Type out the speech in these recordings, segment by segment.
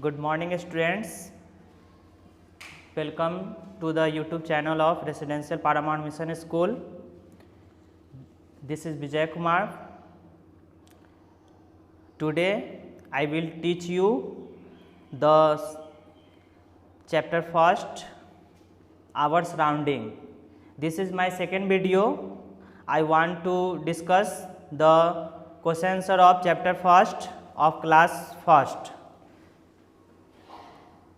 Good morning students. Welcome to the YouTube channel of Residential Paramount Mission School. This is Vijay Kumar. Today I will teach you the chapter first, our surrounding. This is my second video. I want to discuss the question answer of chapter first of class first.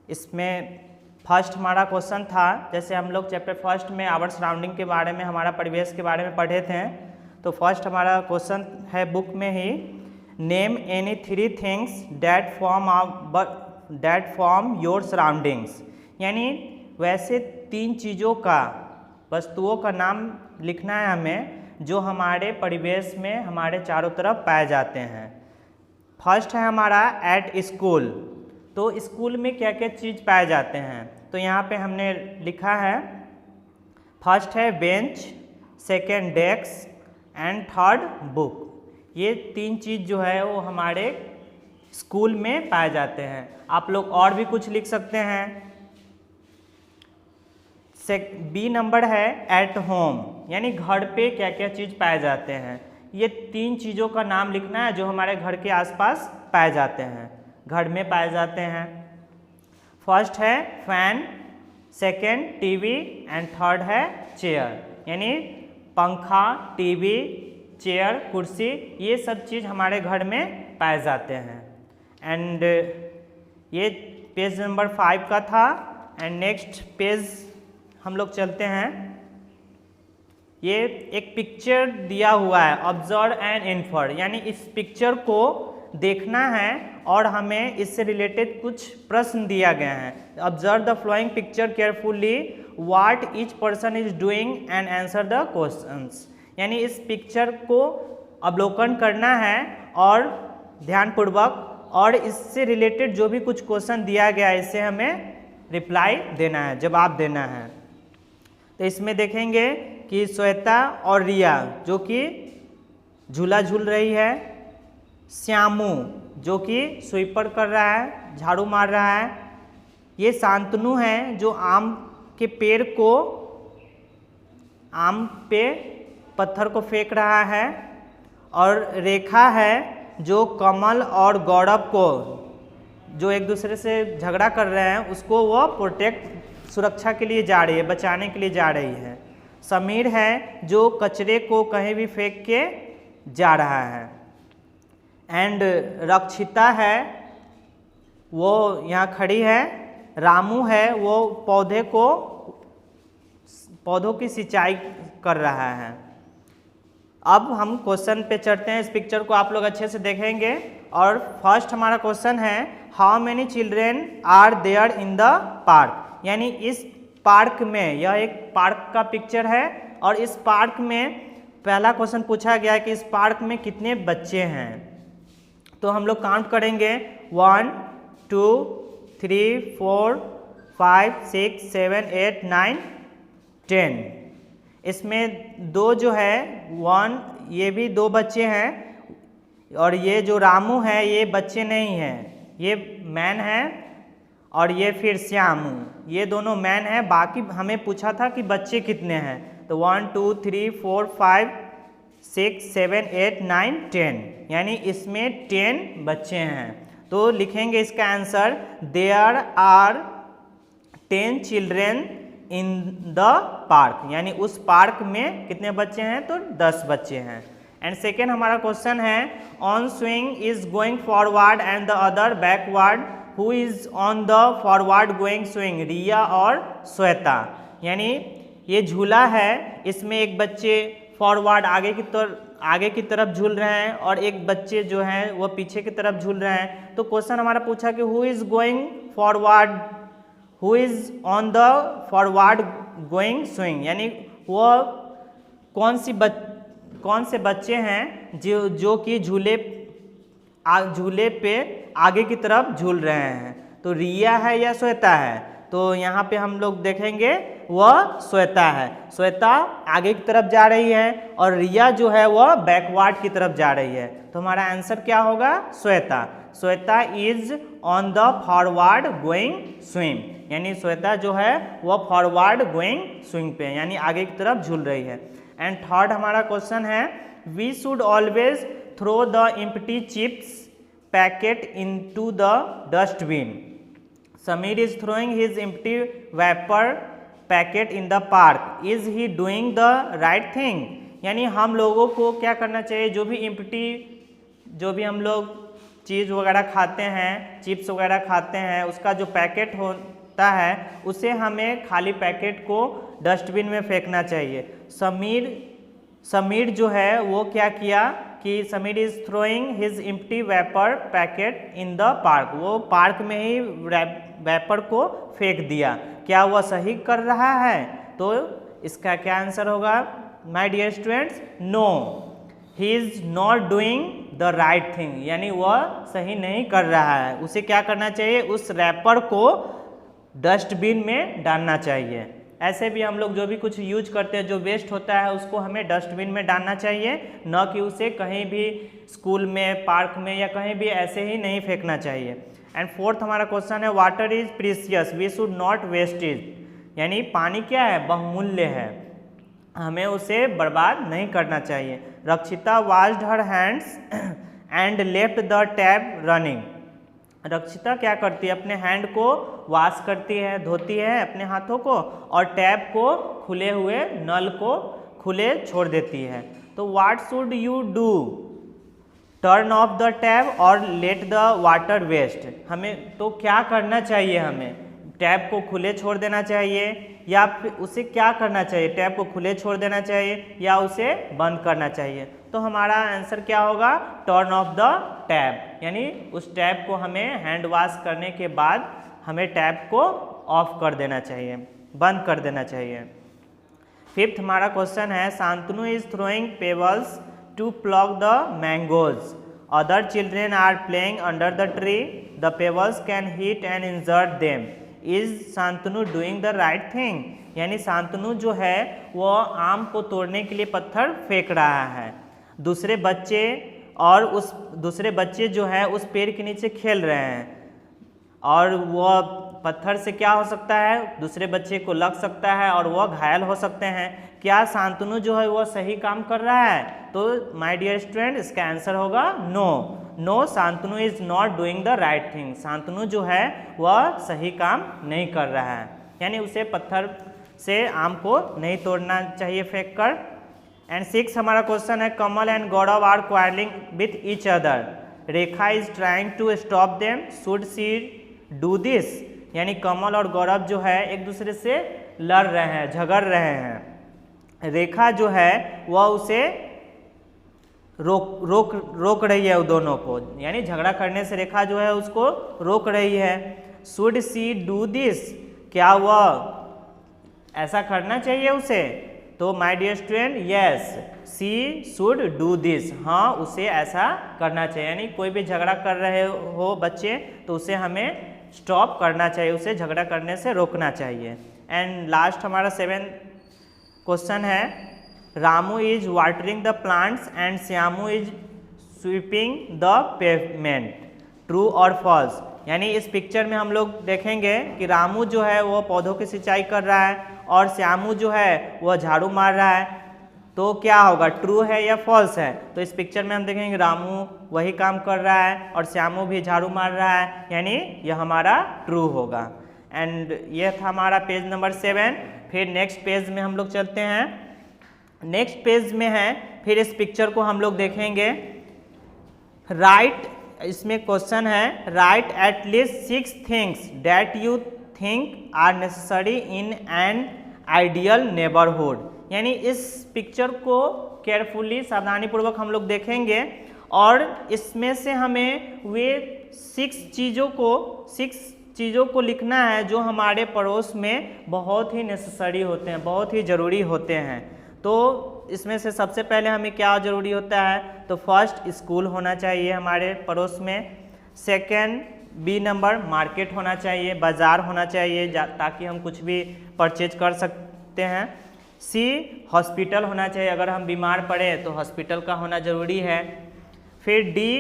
इसमें first हमारा question था, जैसे हम लोग chapter first में our surrounding के बारे में, हमारा परिवेश के बारे में पढ़े थे। तो फर्स्ट हमारा क्वेश्चन है बुक में ही, name any three things that form your surroundings. यानी वैसे तीन चीज़ों का, वस्तुओं का नाम लिखना है हमें जो हमारे परिवेश में हमारे चारों तरफ पाए जाते हैं। फर्स्ट है हमारा एट स्कूल। तो स्कूल में क्या क्या चीज़ पाए जाते हैं, तो यहाँ पे हमने लिखा है, फर्स्ट है bench, second desk and third book. ये तीन चीज़ जो है वो हमारे स्कूल में पाए जाते हैं। आप लोग और भी कुछ लिख सकते हैं। बी नंबर है एट होम, यानी घर पे क्या क्या चीज़ पाए जाते हैं। ये तीन चीज़ों का नाम लिखना है जो हमारे घर के आसपास पाए जाते हैं, घर में पाए जाते हैं। फर्स्ट है fan, second TV and third है चेयर। यानी पंखा, टीवी, चेयर, कुर्सी, ये सब चीज़ हमारे घर में पाए जाते हैं। एंड ये पेज नंबर 5 का था। एंड नेक्स्ट पेज हम लोग चलते हैं। ये एक पिक्चर दिया हुआ है, ऑब्जर्व एंड इन्फर, यानी इस पिक्चर को देखना है और हमें इससे रिलेटेड कुछ प्रश्न दिया गया है। Observe the flowing picture carefully, what each person is doing and answer the questions. यानी इस पिक्चर को अवलोकन करना है और ध्यानपूर्वक, और इससे रिलेटेड जो भी कुछ क्वेश्चन दिया गया है इससे हमें रिप्लाई देना है, जवाब देना है। तो इसमें देखेंगे कि श्वेता और रिया जो कि झूला झूल रही है, श्यामू जो कि स्वीपर कर रहा है, झाड़ू मार रहा है, ये शांतनु है जो आम के पेड़ को, आम पे पत्थर को फेंक रहा है, और रेखा है जो कमल और गौरव को, जो एक दूसरे से झगड़ा कर रहे हैं, उसको वो प्रोटेक्ट, सुरक्षा के लिए जा रही है, बचाने के लिए जा रही है। समीर है जो कचरे को कहीं भी फेंक के जा रहा है। एंड रक्षिता है वो यहाँ खड़ी है। रामू है वो पौधों की सिंचाई कर रहा है। अब हम क्वेश्चन पे चढ़ते हैं। इस पिक्चर को आप लोग अच्छे से देखेंगे। और फर्स्ट हमारा क्वेश्चन है, how many children are there in the park. यानी इस पार्क में, यह एक पार्क का पिक्चर है और इस पार्क में पहला क्वेश्चन पूछा गया है कि इस पार्क में कितने बच्चे हैं। तो हम लोग काउंट करेंगे 1 2 3 4 5 6 7 8 9 10। इसमें दो जो है 1, ये भी दो बच्चे हैं, और ये जो रामू है ये बच्चे नहीं हैं, ये मैन है, और ये फिर श्यामू, ये दोनों मैन है। बाकी हमें पूछा था कि बच्चे कितने हैं, तो 1 2 3 4 5 6 7 8 9 10, यानी इसमें 10 बच्चे हैं। तो लिखेंगे इसका answer, there are 10 children in the park. यानी उस पार्क में कितने बच्चे हैं, तो 10 बच्चे हैं। एंड सेकेंड हमारा क्वेश्चन है, on swing is going forward and the other backward, who is on the forward going swing, Riya और श्वेता। यानी ये झूला है, इसमें एक बच्चे फॉरवर्ड आगे की तरफ झूल रहे हैं और एक बच्चे जो हैं वो पीछे की तरफ झूल रहे हैं। तो क्वेश्चन हमारा पूछा कि who is going forward, who is on the forward going swing, यानी वो कौन से बच्चे हैं जो कि झूले पे आगे की तरफ झूल रहे हैं। तो रिया है या श्वेता है, तो यहाँ पे हम लोग देखेंगे वह श्वेता है। श्वेता आगे की तरफ जा रही है और रिया जो है वह बैकवर्ड की तरफ जा रही है। तो हमारा आंसर क्या होगा, Shweta. Shweta is on the forward going swing, यानी श्वेता जो है वह फॉरवर्ड गोइंग स्विंग पे यानी आगे की तरफ झूल रही है। एंड थर्ड हमारा क्वेश्चन है we should always throw the empty chips packet into the dustbin. Sameer is throwing his empty wafer packet in the park, is he doing the right thing. यानी हम लोगों को क्या करना चाहिए, जो भी हम लोग चीज़ वगैरह खाते हैं, चिप्स वगैरह खाते हैं, उसका जो पैकेट होता है उसे हमें खाली पैकेट को डस्टबिन में फेंकना चाहिए। समीर जो है वो क्या किया कि Sameer is throwing his empty wafer packet in the park, वो पार्क में ही वेपर को फेंक दिया। क्या वह सही कर रहा है? तो इसका क्या आंसर होगा my dear students? No, he is not doing the right thing, यानी वह सही नहीं कर रहा है। उसे क्या करना चाहिए, उस रैपर को डस्टबिन में डालना चाहिए। ऐसे भी हम लोग जो भी कुछ यूज करते हैं, जो वेस्ट होता है उसको हमें डस्टबिन में डालना चाहिए, न कि उसे कहीं भी स्कूल में, पार्क में या कहीं भी ऐसे ही नहीं फेंकना चाहिए। एंड फोर्थ हमारा क्वेश्चन है water is precious we should not waste it, यानी पानी क्या है, बहुमूल्य है, हमें उसे बर्बाद नहीं करना चाहिए। रक्षिता washed her hands and left the tap running. रक्षिता क्या करती है, अपने हैंड को वॉश करती है, धोती है अपने हाथों को, और टैप को खुले हुए, नल को खुले छोड़ देती है। तो what should you do, turn off the tap और लेट द वाटर वेस्ट। हमें तो क्या करना चाहिए, हमें टैप को खुले छोड़ देना चाहिए या फिर उसे क्या करना चाहिए, टैप को खुले छोड़ देना चाहिए या उसे बंद करना चाहिए। तो हमारा आंसर क्या होगा, टर्न ऑफ द टैप, यानी उस टैप को हमें हैंड वॉश करने के बाद हमें टैप को ऑफ कर देना चाहिए, बंद कर देना चाहिए। फिफ्थ हमारा क्वेश्चन है Shantanu is throwing pebbles to pluck the mangoes, other children are playing under the tree, the pebbles can hit and injure them, is Shantanu doing the right thing. यानी शांतनु जो है वो आम को तोड़ने के लिए पत्थर फेंक रहा है, दूसरे बच्चे जो है उस पेड़ के नीचे खेल रहे हैं, और वह पत्थर से क्या हो सकता है, दूसरे बच्चे को लग सकता है और वह घायल हो सकते हैं। क्या शांतनु जो है वह सही काम कर रहा है? तो माय डियर स्टूडेंट इसका आंसर होगा no, Shantanu is not doing the right thing. Shantanu जो है वह सही काम नहीं कर रहा है, यानी उसे पत्थर से आम को नहीं तोड़ना चाहिए फेंक कर। एंड सिक्स हमारा क्वेश्चन है Kamal and Gaurav are quarrelling with each other, Rekha is trying to stop them, should she do this. यानी कमल और गौरव जो है एक दूसरे से लड़ रहे हैं, झगड़ रहे हैं। रेखा जो है वह उसे रोक रही है, दोनों को, यानी झगड़ा करने से रेखा जो है उसको रोक रही है। शुड सी डू दिस, क्या वह ऐसा करना चाहिए उसे? तो my dear student yes, she should do this, हाँ उसे ऐसा करना चाहिए। यानी कोई भी झगड़ा कर रहे हो बच्चे तो उसे हमें स्टॉप करना चाहिए, उसे झगड़ा करने से रोकना चाहिए। एंड लास्ट हमारा सेवेंथ क्वेश्चन है Ramu is watering the plants and Shyamu is sweeping the pavement, true और फॉल्स। यानी इस पिक्चर में हम लोग देखेंगे कि रामू जो है वो पौधों की सिंचाई कर रहा है और श्यामू जो है वह झाड़ू मार रहा है, तो क्या होगा, ट्रू है या फॉल्स है? तो इस पिक्चर में हम देखेंगे रामू वही काम कर रहा है और श्यामू भी झाड़ू मार रहा है, यानी यह हमारा ट्रू होगा। एंड ये था हमारा पेज नंबर 7। फिर नेक्स्ट पेज में हम लोग चलते हैं। नेक्स्ट पेज में है फिर इस पिक्चर को हम लोग देखेंगे। राइट, इसमें क्वेश्चन है right at least 6 things that you think are necessary in an ideal neighbourhood. यानी इस पिक्चर को केयरफुली, सावधानीपूर्वक हम लोग देखेंगे और इसमें से हमें वे 6 चीज़ों को लिखना है जो हमारे पड़ोस में बहुत ही नेसेसरी होते हैं, बहुत ही ज़रूरी होते हैं। तो इसमें से सबसे पहले हमें क्या ज़रूरी होता है? तो फर्स्ट स्कूल होना चाहिए हमारे पड़ोस में। सेकंड बी नंबर मार्केट होना चाहिए, बाज़ार होना चाहिए ताकि हम कुछ भी परचेज कर सकते हैं। सी हॉस्पिटल होना चाहिए, अगर हम बीमार पड़े तो हॉस्पिटल का होना ज़रूरी है। फिर डी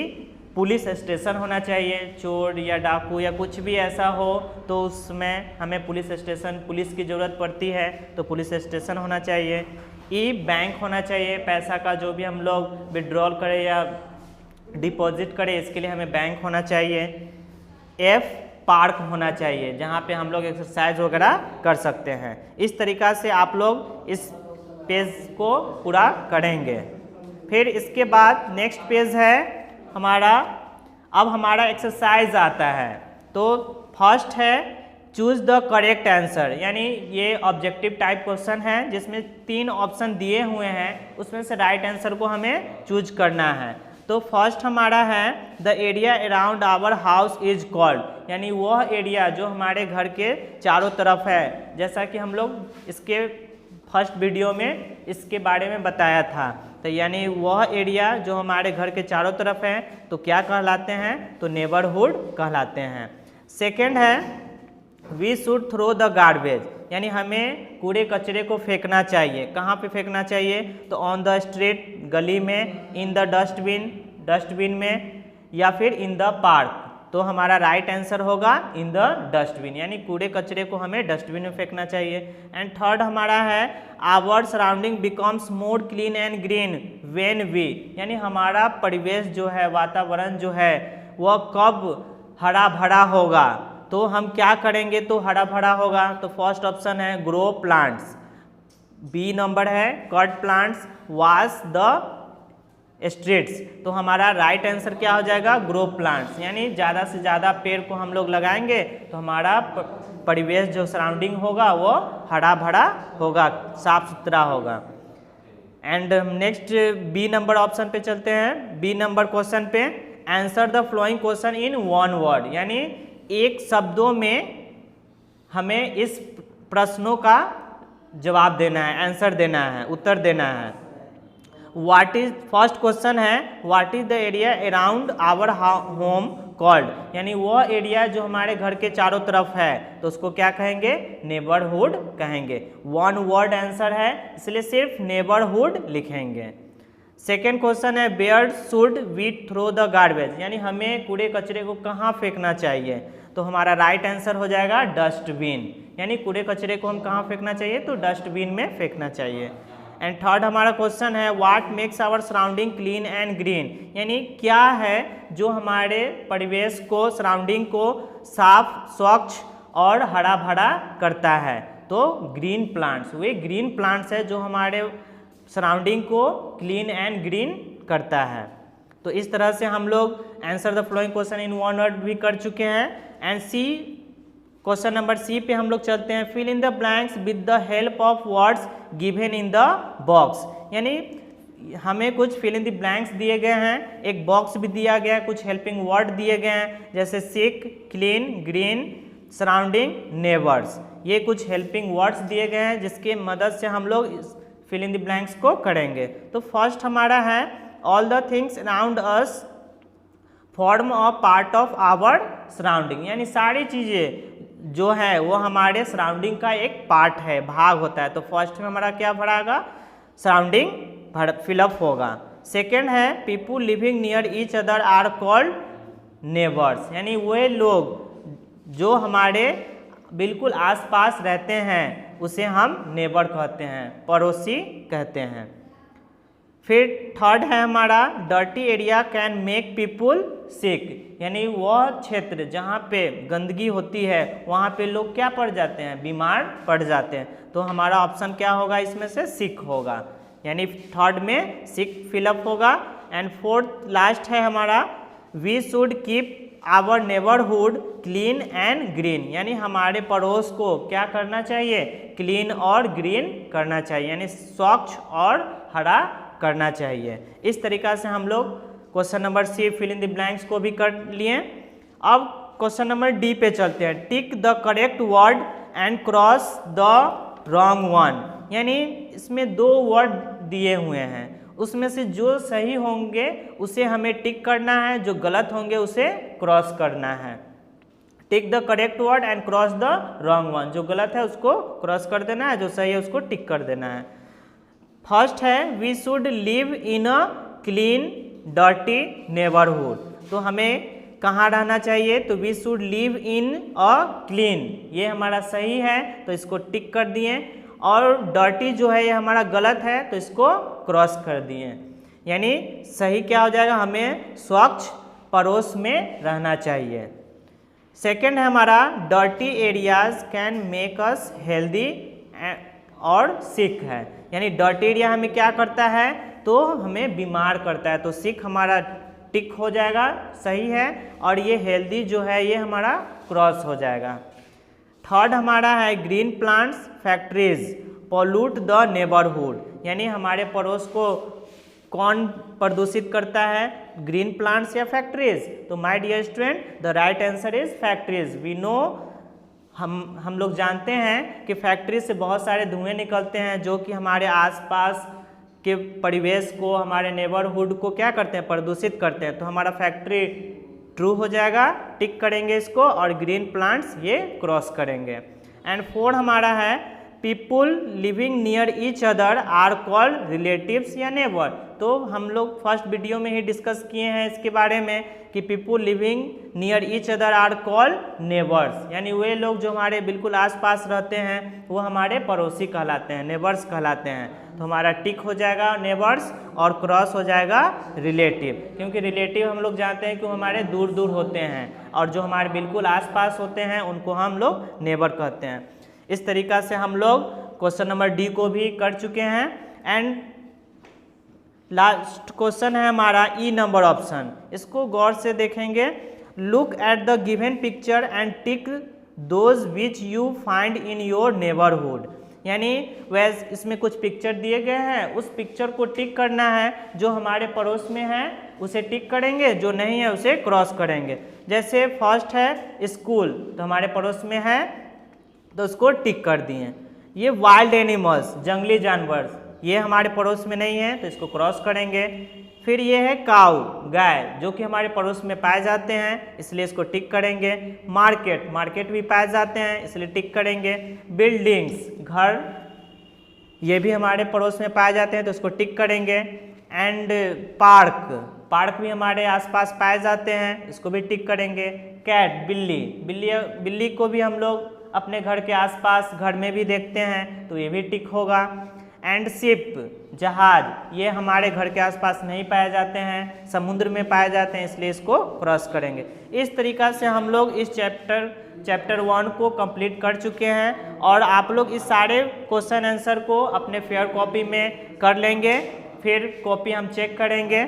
पुलिस स्टेशन होना चाहिए, चोर या डाकू या कुछ भी ऐसा हो तो उसमें हमें पुलिस स्टेशन, पुलिस की ज़रूरत पड़ती है तो पुलिस स्टेशन होना चाहिए। ई बैंक होना चाहिए, पैसा का जो भी हम लोग विड्रॉल करें या डिपॉजिट करें इसके लिए हमें बैंक होना चाहिए। एफ पार्क होना चाहिए जहाँ पे हम लोग एक्सरसाइज वगैरह कर सकते हैं। इस तरीक़ा से आप लोग इस पेज को पूरा करेंगे। फिर इसके बाद नेक्स्ट पेज है हमारा, अब हमारा एक्सरसाइज आता है। तो फर्स्ट है चूज़ द करेक्ट आंसर, यानी ये ऑब्जेक्टिव टाइप क्वेश्चन है जिसमें 3 ऑप्शन दिए हुए हैं, उसमें से राइट आंसर को हमें चूज करना है। तो फर्स्ट हमारा है the area around our house is called, यानी वह एरिया जो हमारे घर के चारों तरफ है, जैसा कि हम लोग इसके फर्स्ट वीडियो में इसके बारे में बताया था। तो यानी वह एरिया जो हमारे घर के चारों तरफ है तो क्या कहलाते हैं, तो नेबरहुड कहलाते हैं। सेकेंड है we should throw the garbage, यानी हमें कूड़े कचरे को फेंकना चाहिए। कहाँ पे फेंकना चाहिए, तो ऑन द स्ट्रीट, गली में, इन द डस्टबिन, डस्टबिन में, या फिर इन द पार्क। तो हमारा राइट आंसर होगा इन द डस्टबिन, यानी कूड़े कचरे को हमें डस्टबिन में फेंकना चाहिए। एंड थर्ड हमारा है our surrounding becomes more clean and green when we, यानी हमारा परिवेश जो है, वातावरण जो है वह कब हरा भरा होगा, तो हम क्या करेंगे तो हरा भरा होगा। तो फर्स्ट ऑप्शन है ग्रो प्लांट्स, बी नंबर है cut plants, wash the streets. तो हमारा राइट आंसर क्या हो जाएगा, ग्रो प्लांट्स, यानी ज़्यादा से ज़्यादा पेड़ को हम लोग लगाएंगे तो हमारा परिवेश जो सराउंडिंग होगा वो हरा भरा होगा, साफ सुथरा होगा। And next B number option पे चलते हैं। बी नंबर क्वेश्चन पे answer the following question in one word, यानी एक शब्दों में हमें इस प्रश्नों का जवाब देना है, आंसर देना है, उत्तर देना है। व्हाट इज, फर्स्ट क्वेश्चन है what is the area around our home called, यानी वह एरिया जो हमारे घर के चारों तरफ है तो उसको क्या कहेंगे, नेबरहुड कहेंगे। वन वर्ड आंसर है इसलिए सिर्फ नेबरहुड लिखेंगे। सेकेंड क्वेश्चन है where should we throw the garbage, यानी हमें कूड़े कचरे को कहाँ फेंकना चाहिए, तो हमारा राइट आंसर हो जाएगा डस्टबिन, यानी कूड़े कचरे को हम कहाँ फेंकना चाहिए, तो डस्टबिन में फेंकना चाहिए। एंड थर्ड हमारा क्वेश्चन है what makes our surrounding clean and green, यानी क्या है जो हमारे परिवेश को, सराउंडिंग को साफ, स्वच्छ और हरा भरा करता है, तो green plants, way green plants है जो हमारे सराउंडिंग को क्लीन एंड ग्रीन करता है। तो इस तरह से हम लोग answer the following question in one word भी कर चुके हैं। And C, question number C पे हम लोग चलते हैं। Fill in the blanks with the help of words given in the box, यानी हमें कुछ फिल इन द ब्लैंक्स दिए गए हैं, एक बॉक्स भी दिया गया है, कुछ हेल्पिंग वर्ड दिए गए हैं जैसे सिक, क्लीन, ग्रीन, सराउंडिंग, नेबर्स। ये कुछ हेल्पिंग वर्ड्स दिए गए हैं जिसकी मदद से हम लोग फिल इन द ब्लैंक्स को करेंगे। तो फर्स्ट हमारा है all the things around us form a part of our surrounding, यानी सारी चीज़ें जो है वो हमारे सराउंडिंग का एक पार्ट है, भाग होता है। तो फर्स्ट में हमारा क्या भरागा, सराउंडिंग फिलअप होगा। सेकेंड है people living near each other are called neighbours, यानी वे लोग जो हमारे बिल्कुल आसपास रहते हैं उसे हम नेबर कहते हैं, पड़ोसी कहते हैं। फिर थर्ड है हमारा dirty area can make people sick, यानी वह क्षेत्र जहाँ पे गंदगी होती है वहाँ पे लोग क्या पड़ जाते हैं, बीमार पड़ जाते हैं। तो हमारा ऑप्शन क्या होगा, इसमें से सिक होगा, यानी थर्ड में सिक फिलअप होगा। एंड फोर्थ लास्ट है हमारा we should keep our neighbourhood clean and green, यानी हमारे पड़ोस को क्या करना चाहिए, क्लीन और ग्रीन करना चाहिए, यानी स्वच्छ और हरा करना चाहिए। इस तरीक़ा से हम लोग question number C fill in the blanks को भी कर लिए। अब क्वेश्चन नंबर डी पे चलते हैं। Tick the correct word and cross the wrong one, यानी इसमें 2 वर्ड दिए हुए हैं, उसमें से जो सही होंगे उसे हमें टिक करना है, जो गलत होंगे उसे क्रॉस करना है। Tick the correct word and cross the wrong one, जो गलत है उसको क्रॉस कर देना है, जो सही है उसको टिक कर देना है। फर्स्ट है we should live in a clean dirty neighbourhood, तो हमें कहाँ रहना चाहिए, तो we should live in a clean, ये हमारा सही है तो इसको टिक कर दिए, और डर्टी जो है ये हमारा गलत है तो इसको क्रॉस कर दिए। यानी सही क्या हो जाएगा, हमें स्वच्छ पड़ोस में रहना चाहिए। सेकेंड है हमारा dirty areas can make us healthy और सिक है, यानी डर्टी एरिया हमें क्या करता है, तो हमें बीमार करता है, तो सिक हमारा टिक हो जाएगा, सही है, और ये हेल्दी जो है ये हमारा क्रॉस हो जाएगा। थर्ड हमारा है green plants factories pollute the neighbourhood, यानी हमारे पड़ोस को कौन प्रदूषित करता है, ग्रीन प्लांट्स या फैक्ट्रीज, तो my dear student the right answer is factories. We know, हम लोग जानते हैं कि फैक्ट्री से बहुत सारे धुएं निकलते हैं जो कि हमारे आसपास के परिवेश को, हमारे नेबरहुड को क्या करते हैं, प्रदूषित करते हैं, तो हमारा फैक्ट्री ट्रू हो जाएगा, टिक करेंगे इसको, और ग्रीन प्लांट्स ये क्रॉस करेंगे। एंड फोर हमारा है people living near each other are called relatives या नेबर, तो हम लोग फर्स्ट वीडियो में ही डिस्कस किए हैं इसके बारे में कि people living near each other are called neighbours, यानी वे लोग जो हमारे बिल्कुल आसपास रहते हैं वो हमारे पड़ोसी कहलाते हैं, नेबर्स कहलाते हैं, तो हमारा टिक हो जाएगा नेबर्स और क्रॉस हो जाएगा रिलेटिव, क्योंकि रिलेटिव हम लोग जानते हैं कि वो हमारे दूर दूर होते हैं, और जो हमारे बिल्कुल आसपास होते हैं उनको हम लोग नेबर कहते हैं। इस तरीक़ा से हम लोग क्वेश्चन नंबर डी को भी कर चुके हैं। एंड लास्ट क्वेश्चन है हमारा ई नंबर ऑप्शन, इसको गौर से देखेंगे। Look at the given picture and tick those which you find in your neighbourhood, यानी वैसे इसमें कुछ पिक्चर दिए गए हैं, उस पिक्चर को टिक करना है, जो हमारे पड़ोस में है उसे टिक करेंगे, जो नहीं है उसे क्रॉस करेंगे। जैसे फर्स्ट है स्कूल, तो हमारे पड़ोस में है तो उसको टिक कर दिए। ये वाइल्ड एनिमल्स, जंगली जानवर, ये हमारे पड़ोस में नहीं है तो इसको क्रॉस करेंगे। फिर ये है काऊ, गाय, जो कि हमारे पड़ोस में पाए जाते हैं इसलिए इसको टिक करेंगे। मार्केट, मार्केट भी पाए जाते हैं इसलिए टिक करेंगे। बिल्डिंग्स, घर, ये भी हमारे पड़ोस में पाए जाते हैं तो इसको टिक करेंगे। एंड पार्क, पार्क भी हमारे आसपास पाए जाते हैं, इसको भी टिक करेंगे। कैट, बिल्ली, बिल्ली को भी हम लोग अपने घर के आसपास घर में भी देखते हैं तो ये भी टिक होगा। एंड शिप, जहाज, ये हमारे घर के आसपास नहीं पाए जाते हैं, समुद्र में पाए जाते हैं इसलिए इसको क्रॉस करेंगे। इस तरीक़ा से हम लोग इस चैप्टर 1 को कंप्लीट कर चुके हैं, और आप लोग इस सारे क्वेश्चन आंसर को अपने फेयर कॉपी में कर लेंगे, फिर कॉपी हम चेक करेंगे।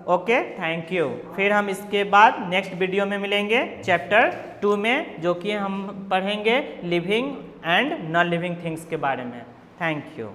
Okay, thank you. फिर हम इसके बाद नेक्स्ट वीडियो में मिलेंगे चैप्टर 2 में, जो कि हम पढ़ेंगे living and non living things के बारे में। Thank you.